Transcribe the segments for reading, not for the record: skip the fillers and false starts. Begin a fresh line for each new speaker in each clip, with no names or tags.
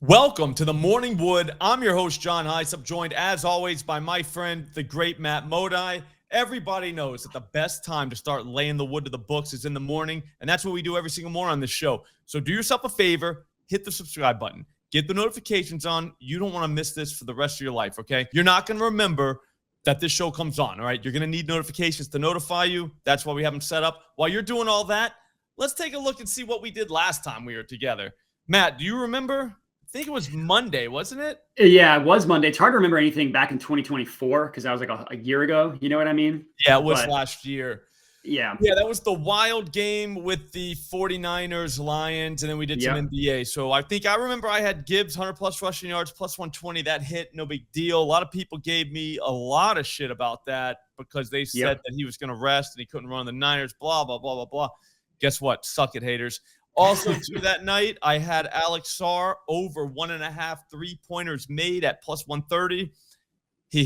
Welcome to the Morning Wood. I'm your host, John Heisop, joined as always by my friend, the great Matt Modi. Everybody knows that the best time to start laying the wood to the books is in the morning, and that's what we do every single morning on this show. So do yourself a favor, hit the subscribe button, get the notifications on. You don't want to miss this for the rest of your life, okay? You're not going to remember that this show comes on, all right? You're going to need notifications to notify you. That's why we have them set up. While you're doing all that, let's take a look and see what we did last time we were together. Matt, do you remember? I think it was Monday, wasn't it?
Yeah, it was Monday. It's hard to remember anything back in 2024 because that was like a year ago. You know what I mean?
Yeah, it was last year.
Yeah.
Yeah, that was the wild game with the 49ers, Lions, and then we did some NBA. So I remember I had Gibbs, 100-plus rushing yards, plus 120. That hit, no big deal. A lot of people gave me a lot of shit about that because they said that he was going to rest and he couldn't run the Niners, blah, blah, blah, blah, blah. Guess what? Suck it, haters. Also, too, that night, I had Alex Sarr over 1.5 3-pointers made at plus 130. He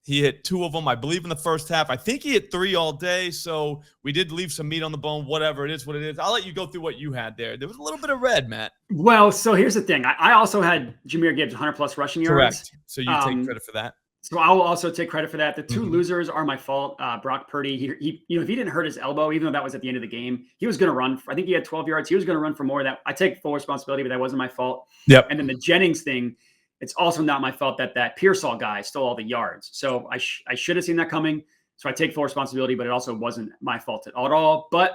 hit two of them, I believe, in the first half. I think he hit three all day, so we did leave some meat on the bone. Whatever, it is what it is. I'll let you go through what you had there. There was a little bit of red, Matt.
Well, so here's the thing. I also had Jahmyr Gibbs 100-plus rushing yards.
Correct. So you take credit for that.
So I will also take credit for that. The two losers are my fault. Brock Purdy, he if he didn't hurt his elbow, even though that was at the end of the game, he was going to run. I think he had 12 yards. He was going to run for more. That I take full responsibility, but that wasn't my fault.
Yep.
And then the Jennings thing, it's also not my fault that Pearsall guy stole all the yards. So I should have seen that coming. So I take full responsibility, but it also wasn't my fault at all. But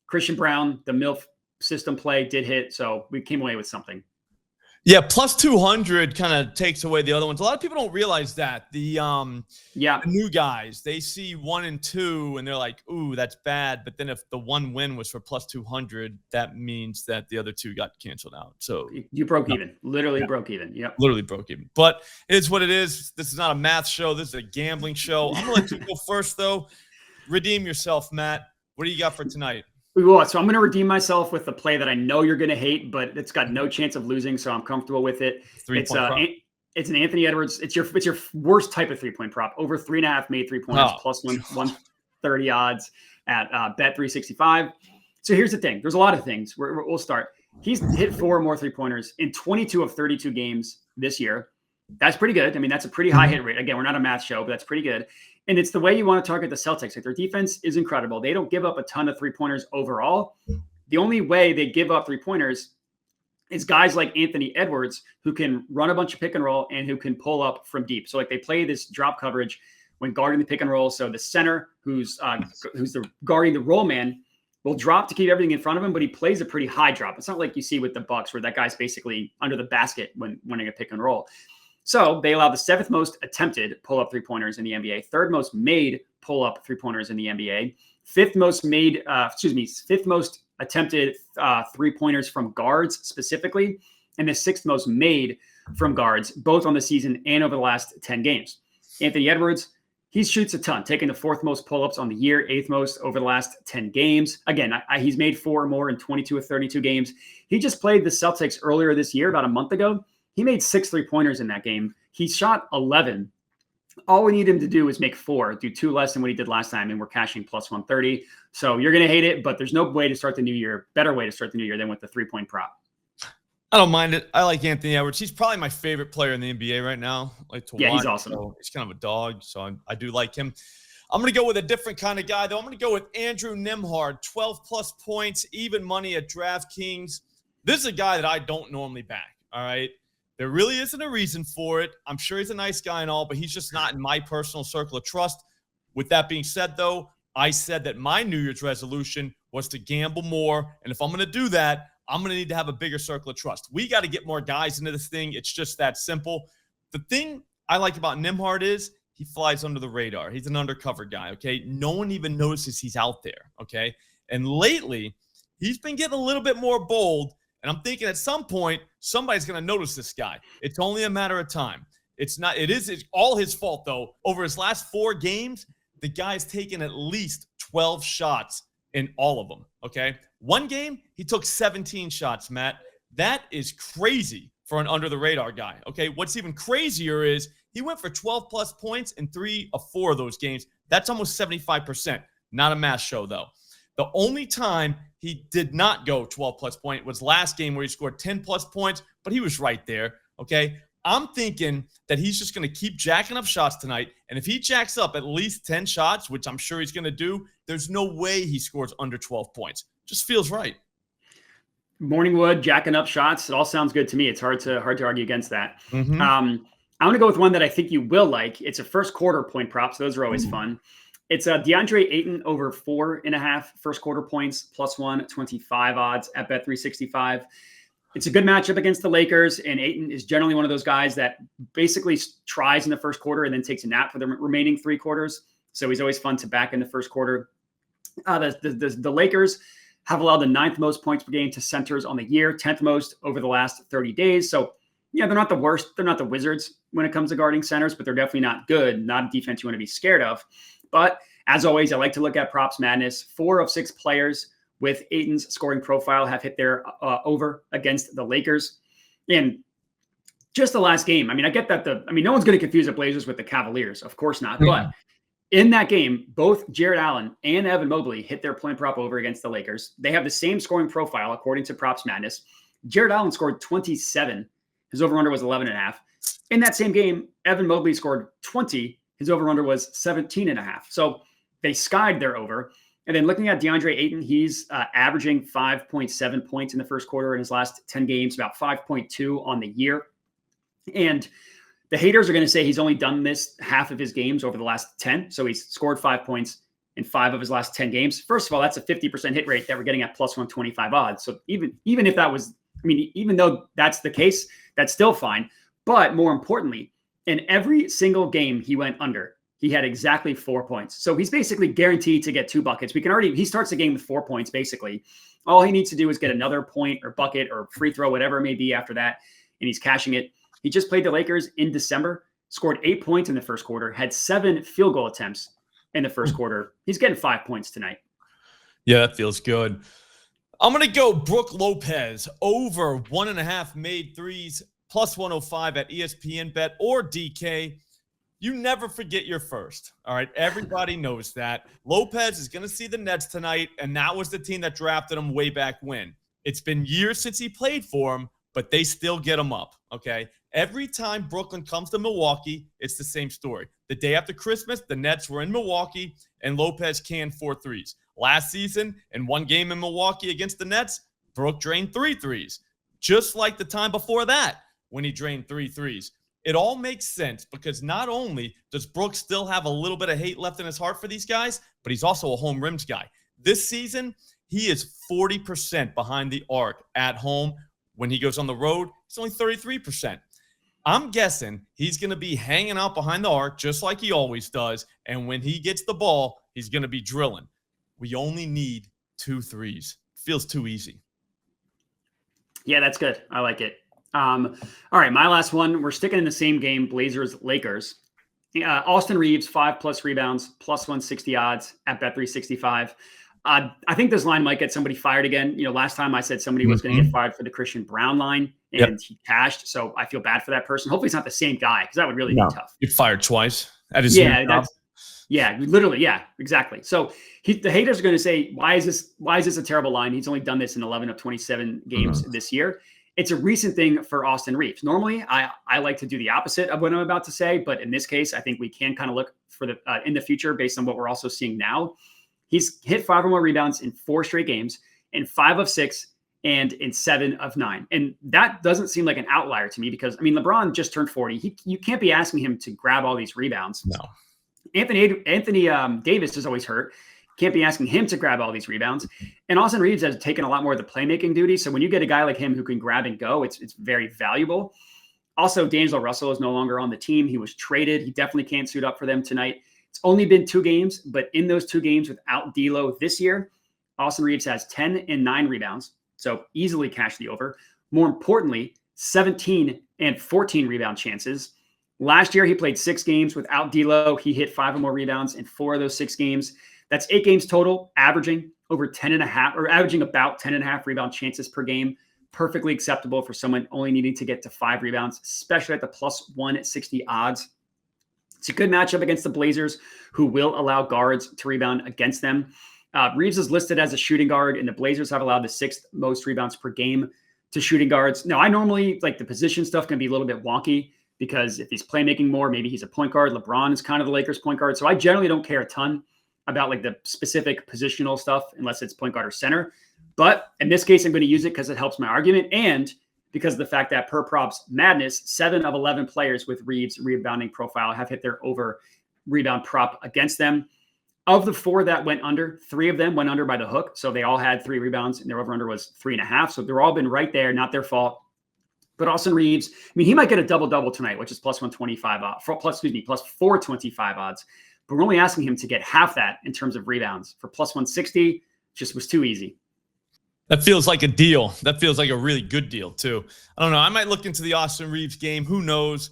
Christian Brown, the MILF system play did hit, so we came away with something.
Yeah, plus 200 kind of takes away the other ones. A lot of people don't realize that. The new guys, they see 1 and 2 and they're like, ooh, that's bad. But then if the one win was for plus 200, that means that the other two got canceled out. So
you broke even, literally broke even. Yeah,
literally broke even. But it's what it is. This is not a math show. This is a gambling show. I'm going to let you go first, though. Redeem yourself, Matt. What do you got for tonight?
So I'm going to redeem myself with the play that I know you're going to hate, but it's got no chance of losing, so I'm comfortable with it. It's an Anthony Edwards. It's your worst type of 3-point prop. Over 3.5 made 3-pointers plus 130 odds at bet 365. So here's the thing. There's a lot of things. We'll start. He's hit 4 more 3-pointers in 22 of 32 games this year. That's pretty good. I mean, that's a pretty high hit rate. Again, we're not a math show, but that's pretty good. And it's the way you want to target the Celtics. Like, their defense is incredible. They don't give up a ton of 3-pointers overall. The only way they give up 3-pointers is guys like Anthony Edwards, who can run a bunch of pick and roll and who can pull up from deep. So like they play this drop coverage when guarding the pick and roll. So the center who's guarding the roll man will drop to keep everything in front of him, but he plays a pretty high drop. It's not like you see with the Bucks where that guy's basically under the basket when winning a pick and roll. So they allow the 7th most attempted pull-up 3-pointers in the NBA, 3rd most made pull-up 3-pointers in the NBA, 5th most attempted 3-pointers from guards specifically, and the 6th most made from guards, both on the season and over the last 10 games. Anthony Edwards, he shoots a ton, taking the 4th most pull-ups on the year, 8th most over the last 10 games. Again, he's made 4 or more in 22 of 32 games. He just played the Celtics earlier this year, about a month ago. He made 6 3-pointers in that game. He shot 11. All we need him to do is make 4, do 2 less than what he did last time, and we're cashing plus 130. So you're going to hate it, but there's no way to start the new year, better way to start the new year than with the 3-point prop.
I don't mind it. I like Anthony Edwards. He's probably my favorite player in the NBA right now. Watch.
He's awesome.
So he's kind of a dog, so I do like him. I'm going to go with a different kind of guy, though. I'm going to go with Andrew Nembhard, 12-plus points, even money at DraftKings. This is a guy that I don't normally back, all right? There really isn't a reason for it. I'm sure he's a nice guy and all, but he's just not in my personal circle of trust. With that being said, though, I said that my New Year's resolution was to gamble more. And if I'm going to do that, I'm going to need to have a bigger circle of trust. We got to get more guys into this thing. It's just that simple. The thing I like about Nembhard is he flies under the radar. He's an undercover guy, okay? No one even notices he's out there, okay? And lately, he's been getting a little bit more bold. And I'm thinking at some point, somebody's going to notice this guy. It's only a matter of time. It's all his fault, though. Over his last 4 games, the guy's taken at least 12 shots in all of them, okay? One game, he took 17 shots, Matt. That is crazy for an under-the-radar guy, okay? What's even crazier is he went for 12-plus points in 3 of 4 of those games. That's almost 75%. Not a math show, though. The only time he did not go 12-plus point was last game where he scored 10-plus points, but he was right there, okay? I'm thinking that he's just going to keep jacking up shots tonight, and if he jacks up at least 10 shots, which I'm sure he's going to do, there's no way he scores under 12 points. Just feels right.
Morningwood jacking up shots. It all sounds good to me. It's hard to argue against that.
Mm-hmm.
I'm going to go with one that I think you will like. It's a first quarter point prop, so those are always fun. It's DeAndre Ayton over 4.5 first quarter points, plus 125 odds at Bet365. It's a good matchup against the Lakers, and Ayton is generally one of those guys that basically tries in the first quarter and then takes a nap for the remaining 3 quarters. So he's always fun to back in the first quarter. The Lakers have allowed the 9th most points per game to centers on the year, 10th most over the last 30 days. So, yeah, they're not the worst. They're not the Wizards when it comes to guarding centers, but they're definitely not good. Not a defense you want to be scared of. But as always, I like to look at props madness. 4 of 6 players with Ayton's scoring profile have hit their over against the Lakers. And just the last game, I mean, I get that no one's going to confuse the Blazers with the Cavaliers. Of course not. But in that game, both Jared Allen and Evan Mobley hit their point prop over against the Lakers. They have the same scoring profile, according to Props Madness. Jared Allen scored 27. His over-under was 11.5. In that same game, Evan Mobley scored 20. His over-under was 17.5. So they skied their over. And then looking at DeAndre Ayton, he's averaging 5.7 points in the first quarter in his last 10 games, about 5.2 on the year. And the haters are going to say he's only done this half of his games over the last 10. So he's scored 5 points in 5 of his last 10 games. First of all, that's a 50% hit rate that we're getting at plus 125 odds. So even if that was, even though that's the case, that's still fine. But more importantly, in every single game he went under, he had exactly 4 points. So he's basically guaranteed to get 2 buckets. He starts the game with 4 points, basically. All he needs to do is get another point or bucket or free throw, whatever it may be after that, and he's cashing it. He just played the Lakers in December, scored 8 points in the first quarter, had 7 field goal attempts in the first quarter. He's getting 5 points tonight.
Yeah, that feels good. I'm going to go Brook Lopez over 1.5 made threes, plus 105 at ESPN Bet or DK. You never forget your first. All right. Everybody knows that. Lopez is going to see the Nets tonight, and that was the team that drafted him way back when. It's been years since he played for him, but they still get him up. Okay. Every time Brooklyn comes to Milwaukee, it's the same story. The day after Christmas, the Nets were in Milwaukee, and Lopez canned 4 threes. Last season, in one game in Milwaukee against the Nets, Brook drained 3 threes, just like the time before that when he drained 3 threes. It all makes sense because not only does Brook still have a little bit of hate left in his heart for these guys, but he's also a home rims guy. This season, he is 40% behind the arc at home. When he goes on the road, it's only 33%. I'm guessing he's going to be hanging out behind the arc just like he always does. And when he gets the ball, he's going to be drilling. We only need 2 threes. Feels too easy.
Yeah, that's good. I like it. All right, my last one. We're sticking in the same game, Blazers-Lakers. Austin Reeves, 5+ rebounds, plus 160 odds at Bet365. I think this line might get somebody fired again. Last time I said somebody was going to get fired for the Christian Brown line, and he cashed. So I feel bad for that person. Hopefully it's not the same guy, because that would really be tough.
You're fired twice. That is
literally. Yeah, exactly. So the haters are going to say, why is this a terrible line? He's only done this in 11 of 27 games this year. It's a recent thing for Austin Reeves. Normally, I like to do the opposite of what I'm about to say, but in this case, I think we can kind of look for in the future based on what we're also seeing now. He's hit 5 or more rebounds in 4 straight games, in 5 of 6, and in 7 of 9. And that doesn't seem like an outlier to me because, LeBron just turned 40. You can't be asking him to grab all these rebounds.
No.
Anthony Davis is always hurt. Can't be asking him to grab all these rebounds. And Austin Reeves has taken a lot more of the playmaking duty. So when you get a guy like him who can grab and go, it's very valuable. Also, D'Angelo Russell is no longer on the team. He was traded. He definitely can't suit up for them tonight. It's only been 2 games, but in those 2 games without D'Lo this year, Austin Reeves has 10 and 9 rebounds. So easily cash the over. More importantly, 17 and 14 rebound chances. Last year, he played 6 games without D'Lo. He hit 5 or more rebounds in 4 of those 6 games. That's 8 games total, averaging about 10.5 rebound chances per game. Perfectly acceptable for someone only needing to get to 5 rebounds, especially at the plus 160 odds. It's a good matchup against the Blazers, who will allow guards to rebound against them. Reeves is listed as a shooting guard, and the Blazers have allowed the 6th most rebounds per game to shooting guards. Now, I normally like the position stuff can be a little bit wonky because if he's playmaking more, maybe he's a point guard. LeBron is kind of the Lakers point guard. So I generally don't care a ton about like the specific positional stuff unless it's point guard or center. But in this case, I'm going to use it because it helps my argument and because of the fact that per props madness, 7 of 11 players with Reeves rebounding profile have hit their over rebound prop against them. Of the 4 that went under, 3 of them went under by the hook. So they all had 3 rebounds and their over-under was 3.5. So they're all been right there, not their fault. But Austin Reeves, I mean, he might get a double-double tonight, which is plus 125 odds, plus 425 odds. But we're only asking him to get half that in terms of rebounds. For plus 160, just was too easy.
That feels like a deal. That feels like a really good deal, too. I don't know. I might look into the Austin Reeves game. Who knows?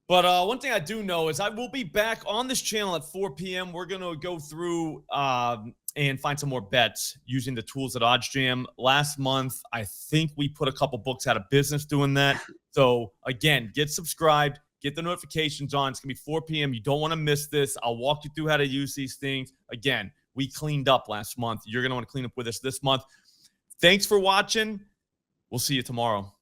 But one thing I do know is I will be back on this channel at 4 p.m. We're going to go through and find some more bets using the tools at OddsJam. Last month, I think we put a couple books out of business doing that. So, again, get subscribed. Get the notifications on. It's going to be 4 p.m. You don't want to miss this. I'll walk you through how to use these things. Again, we cleaned up last month. You're going to want to clean up with us this month. Thanks for watching. We'll see you tomorrow.